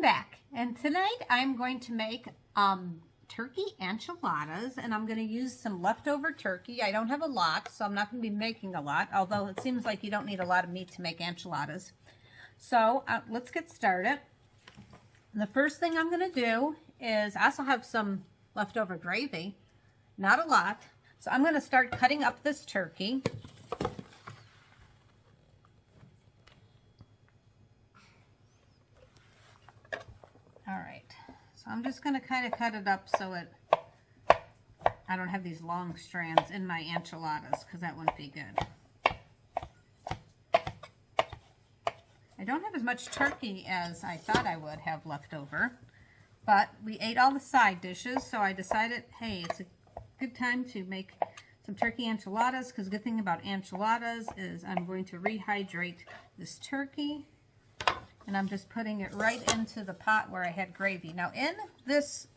back, and tonight I'm going to make turkey enchiladas, and I'm going to use some leftover turkey. I don't have a lot, so I'm not going to be making a lot, although it seems like you don't need a lot of meat to make enchiladas. So let's get started. The first thing I'm going to do is I also have some leftover gravy, not a lot, so I'm going to start cutting up this turkey. All right, so I'm just going to kind of cut it up so I don't have these long strands in my enchiladas, because that wouldn't be good. I don't have as much turkey as I thought I would have left over, but we ate all the side dishes, so I decided, hey, it's a good time to make some turkey enchiladas, because the good thing about enchiladas is I'm going to rehydrate this turkey. And I'm just putting it right into the pot where I had gravy. Now in this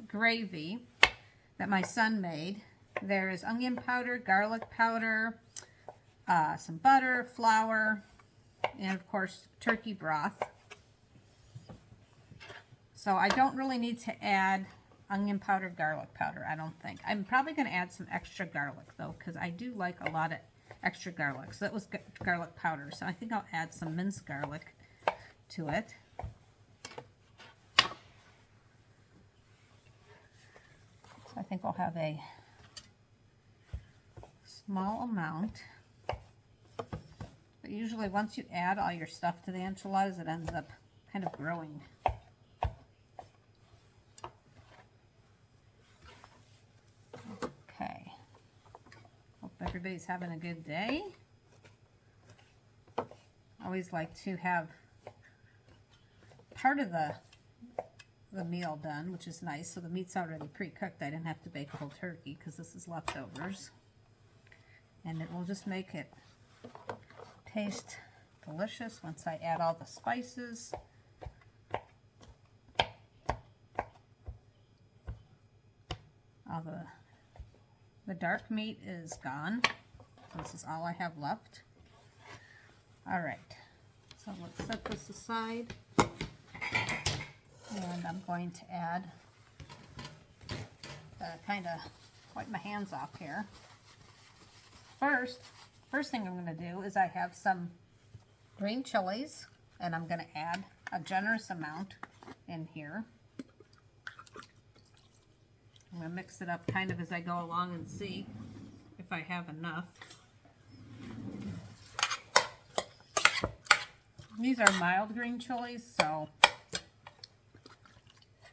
gravy that my son made, there is onion powder, garlic powder, some butter, flour, and of course turkey broth. So I don't really need to add onion powder, garlic powder, I don't think. I'm probably going to add some extra garlic though, because I do like a lot of extra garlic. So that was garlic powder. So I think I'll add some minced garlic to it. So I think I'll have a small amount. But usually once you add all your stuff to the enchiladas, it ends up kind of growing. Okay. Hope everybody's having a good day. I always like to have part of the meal done, which is nice. So the meat's already pre-cooked. I didn't have to bake a whole turkey because this is leftovers. And it will just make it taste delicious once I add all the spices. All the dark meat is gone. This is all I have left. All right, so let's set this aside. And I'm going to add, kind of wipe my hands off here. First thing I'm going to do is I have some green chilies, and I'm going to add a generous amount in here. I'm going to mix it up kind of as I go along and see if I have enough. These are mild green chilies, so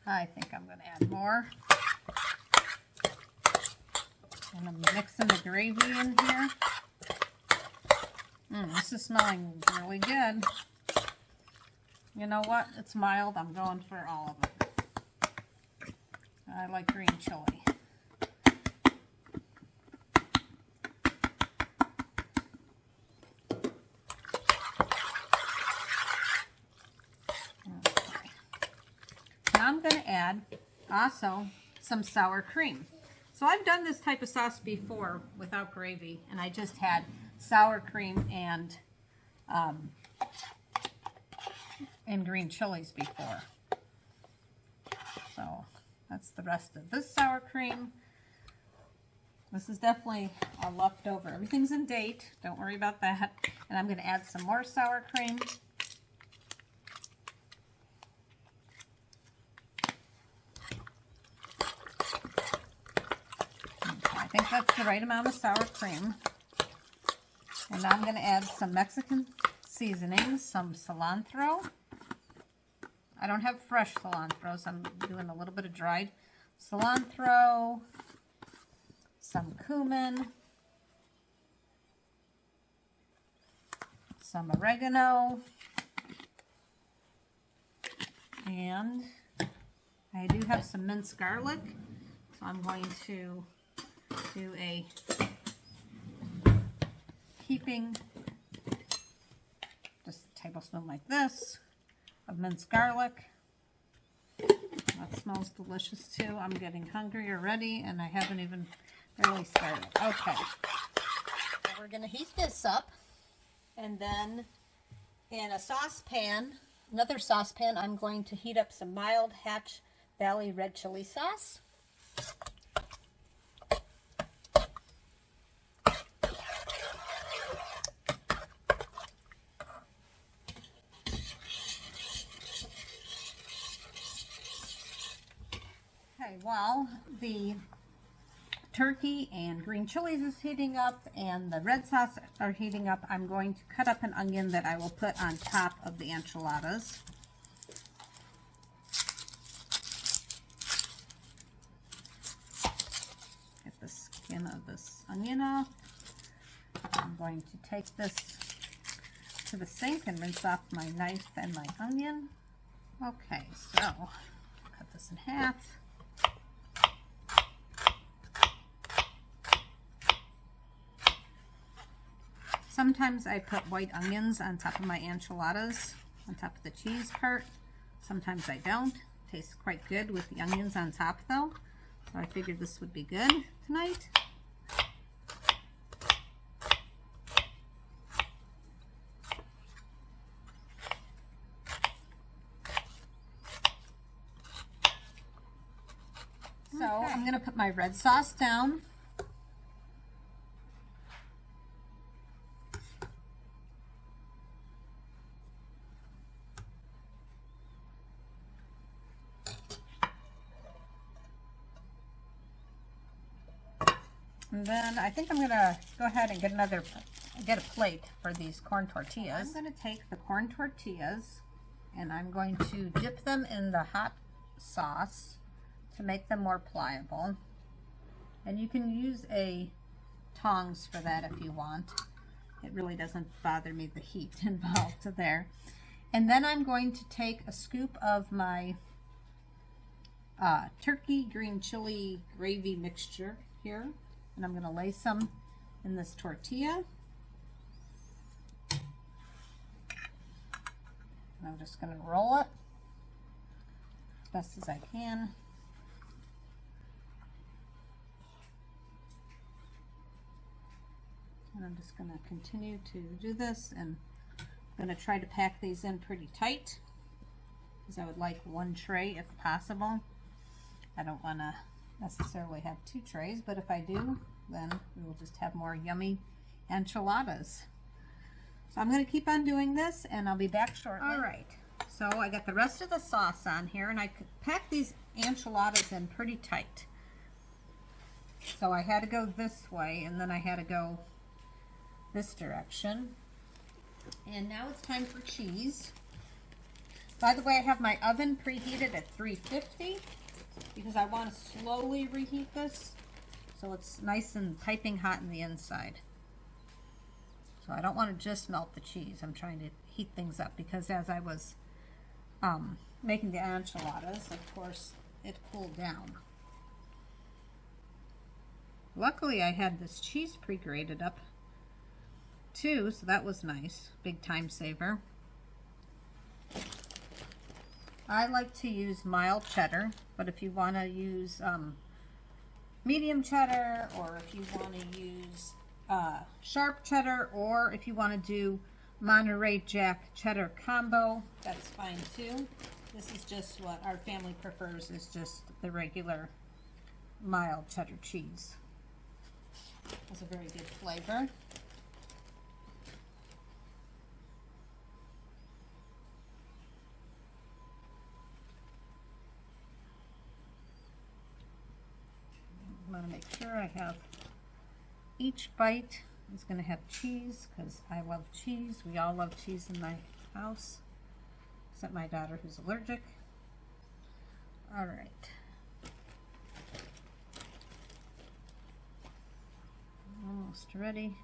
I think I'm going to add more. And I'm mixing the gravy in here. This is smelling really good. You know what? It's mild. I'm going for all of it. I like green chili. I'm going to add also some sour cream. So I've done this type of sauce before without gravy, and I just had sour cream and green chilies before. So that's the rest of this sour cream. This is definitely a leftover. Everything's in date. Don't worry about that. And I'm going to add some more sour cream. I think that's the right amount of sour cream. And now I'm going to add some Mexican seasonings, some cilantro. I don't have fresh cilantro, so I'm doing a little bit of dried cilantro, some cumin, some oregano, and I do have some minced garlic, so I'm going to do a heaping, just a tablespoon like this of minced garlic. That smells delicious too. I'm getting hungry already, and I haven't even really started. Okay, so we're going to heat this up, and then in a saucepan another saucepan, I'm going to heat up some mild Hatch Valley red chili sauce. Okay, while the turkey and green chilies is heating up and the red sauce are heating up, I'm going to cut up an onion that I will put on top of the enchiladas. Get the skin of this onion off. I'm going to take this to the sink and rinse off my knife and my onion. Okay, so cut this in half. Sometimes I put white onions on top of my enchiladas, on top of the cheese part. Sometimes I don't. Tastes quite good with the onions on top though. So I figured this would be good tonight. So I'm going to put my red sauce down. And then I think I'm going to go ahead and get a plate for these corn tortillas. I'm going to take the corn tortillas and I'm going to dip them in the hot sauce to make them more pliable. And you can use a tongs for that if you want. It really doesn't bother me, the heat involved there. And then I'm going to take a scoop of my turkey green chili gravy mixture here. And I'm going to lay some in this tortilla. And I'm just going to roll it as best as I can. And I'm just going to continue to do this, and I'm going to try to pack these in pretty tight because I would like one tray if possible. I don't want to necessarily have 2 trays, but if I do, then we will just have more yummy enchiladas. So I'm going to keep on doing this and I'll be back shortly. All right, so I got the rest of the sauce on here and I packed these enchiladas in pretty tight. So I had to go this way and then I had to go this direction. And now it's time for cheese. By the way, I have my oven preheated at 350 because I want to slowly reheat this so it's nice and piping hot in the inside. So I don't want to just melt the cheese. I'm trying to heat things up because as I was making the enchiladas, of course, it cooled down. Luckily, I had this cheese pre-grated up too, so that was nice. Big time saver. I like to use mild cheddar, but if you want to use medium cheddar, or if you want to use sharp cheddar, or if you want to do Monterey Jack cheddar combo, that's fine too. This is just what our family prefers, is just the regular mild cheddar cheese. Has a very good flavor. I want to make sure I have each bite is going to have cheese because I love cheese. We all love cheese in my house, except my daughter who's allergic. All right. Almost ready.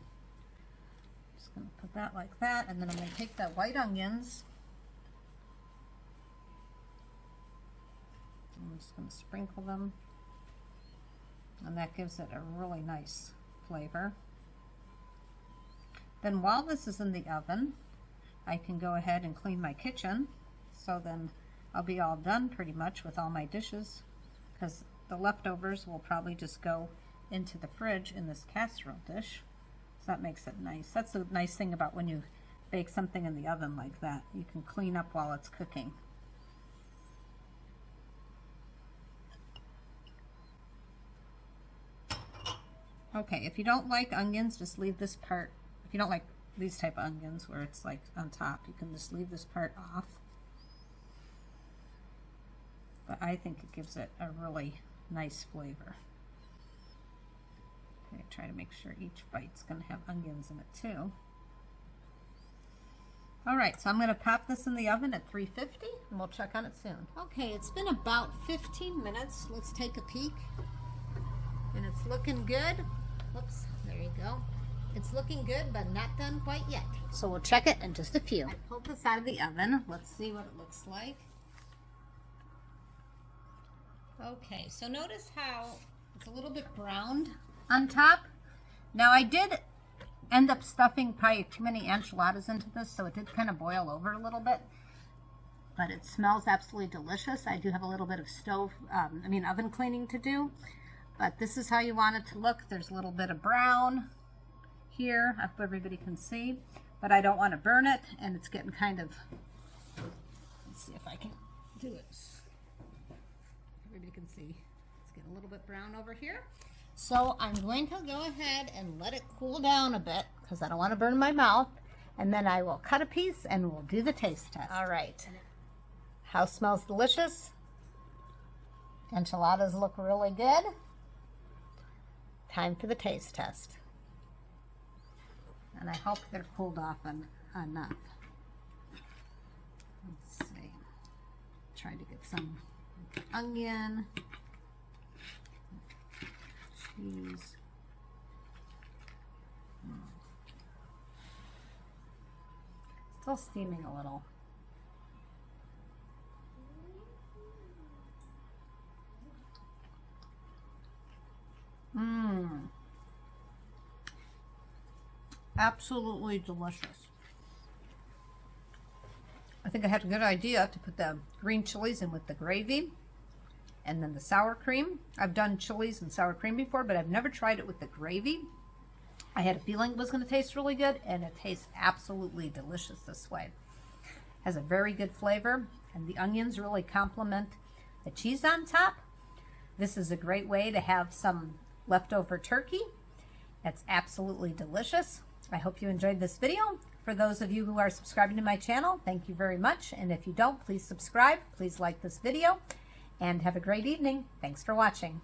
Just going to put that like that, and then I'm going to take the white onions. I'm just going to sprinkle them. And that gives it a really nice flavor. Then while this is in the oven, I can go ahead and clean my kitchen. So then I'll be all done pretty much with all my dishes, because the leftovers will probably just go into the fridge in this casserole dish. So that makes it nice. That's the nice thing about when you bake something in the oven like that. You can clean up while it's cooking. Okay, if you don't like onions, just leave this part. If you don't like these type of onions where it's like on top, you can just leave this part off. But I think it gives it a really nice flavor. Okay, try to make sure each bite's going to have onions in it too. All right, so I'm going to pop this in the oven at 350 and we'll check on it soon. Okay, it's been about 15 minutes. Let's take a peek. And it's looking good. Whoops, there you go. It's looking good, but not done quite yet. So we'll check it in just a few. I pulled this out of the oven. Let's see what it looks like. Okay, so notice how it's a little bit browned on top. Now I did end up stuffing probably too many enchiladas into this, so it did kind of boil over a little bit. But it smells absolutely delicious. I do have a little bit of oven cleaning to do. But this is how you want it to look. There's a little bit of brown here. I hope everybody can see. But I don't want to burn it, and it's getting kind of, let's see if I can do it. Everybody can see it's getting a little bit brown over here. So I'm going to go ahead and let it cool down a bit because I don't want to burn my mouth. And then I will cut a piece and we'll do the taste test. All right. House smells delicious. Enchiladas look really good. Time for the taste test. And I hope they're cooled off enough. Let's see. Try to get some onion, cheese. Still steaming a little. Absolutely delicious. I think I had a good idea to put the green chilies in with the gravy and then the sour cream. I've done chilies and sour cream before, but I've never tried it with the gravy. I had a feeling it was going to taste really good, and it tastes absolutely delicious this way. Has a very good flavor, and the onions really complement the cheese on top. This is a great way to have some leftover turkey. It's absolutely delicious. I hope you enjoyed this video. For those of you who are subscribing to my channel, thank you very much. And if you don't, please subscribe. Please like this video. And have a great evening. Thanks for watching.